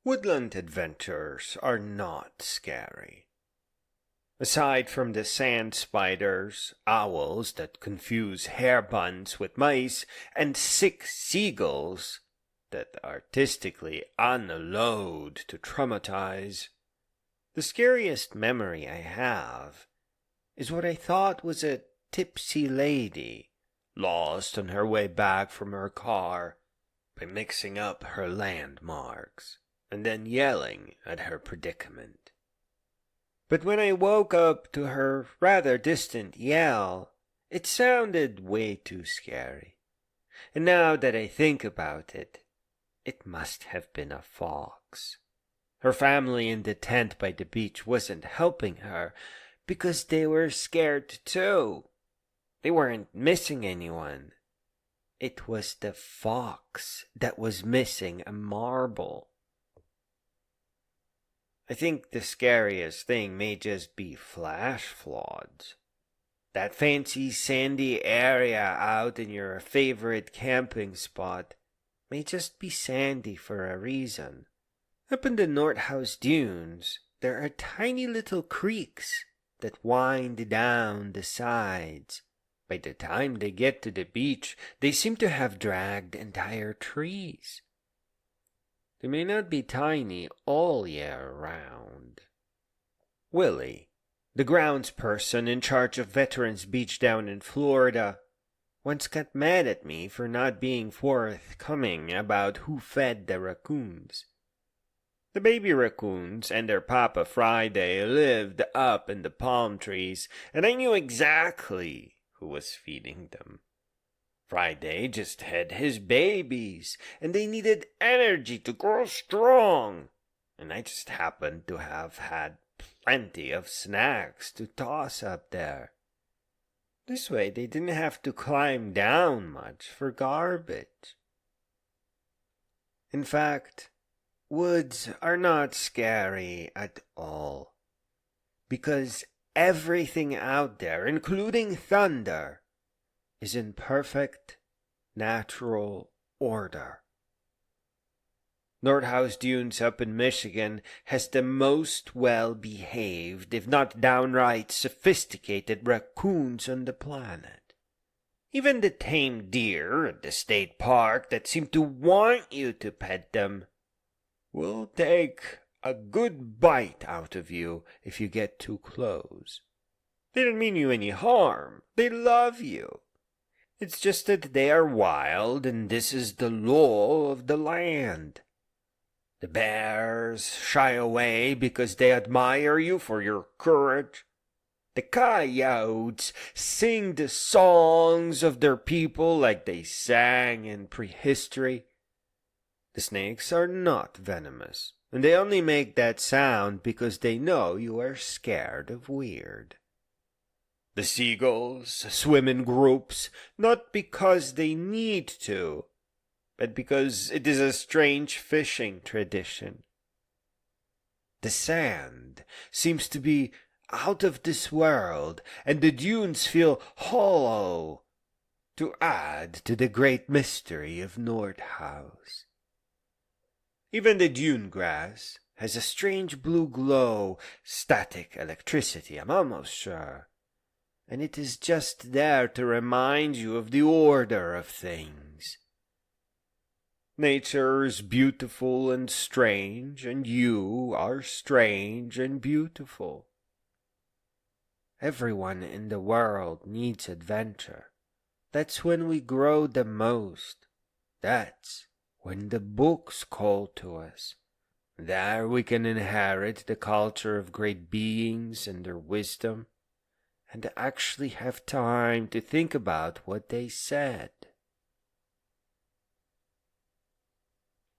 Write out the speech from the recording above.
Woodland adventures are not scary. Aside from the sand spiders, owls that confuse hair-buns with mice, and sick seagulls that artistically unload to traumatize, the scariest memory I have is what I thought was a tipsy lady lost on her way back from her car by mixing up her landmarks and then yelling at her predicament. But when I woke up to her rather distant yell, it sounded way too scary. And now that I think about it, it must have been a fox. Her family in the tent by the beach wasn't helping her because they were scared too. They weren't missing anyone. It was the fox that was missing a marble. I think the scariest thing may just be flash floods. That fancy sandy area out in your favorite camping spot may just be sandy for a reason. Up in the Nordhouse dunes, there are tiny little creeks that wind down the sides. By the time they get to the beach, they seem to have dragged entire trees. They may not be tiny all year round. Willie, the grounds person in charge of Veterans Beach down in Florida, once got mad at me for not being forthcoming about who fed the raccoons. The baby raccoons and their papa Friday lived up in the palm trees, and I knew exactly who was feeding them. Friday just had his babies, and they needed energy to grow strong. And I just happened to have had plenty of snacks to toss up there. This way they didn't have to climb down much for garbage. In fact, woods are not scary at all. Because everything out there, including thunder, is in perfect, natural order. Nordhouse Dunes up in Michigan has the most well-behaved, if not downright sophisticated raccoons on the planet. Even the tame deer at the state park that seem to want you to pet them will take a good bite out of you if you get too close. They don't mean you any harm. They love you. It's just that they are wild, and this is the law of the land. The bears shy away because they admire you for your courage. The coyotes sing the songs of their people like they sang in prehistory. The snakes are not venomous, and they only make that sound because they know you are scared of weird. The seagulls swim in groups, not because they need to, but because it is a strange fishing tradition. The sand seems to be out of this world, and the dunes feel hollow, to add to the great mystery of Nordhouse. Even the dune grass has a strange blue glow, static electricity, I'm almost sure. And it is just there to remind you of the order of things. Nature is beautiful and strange, and you are strange and beautiful. Everyone in the world needs adventure. That's when we grow the most. That's when the books call to us. There we can inherit the culture of great beings and their wisdom, and actually have time to think about what they said.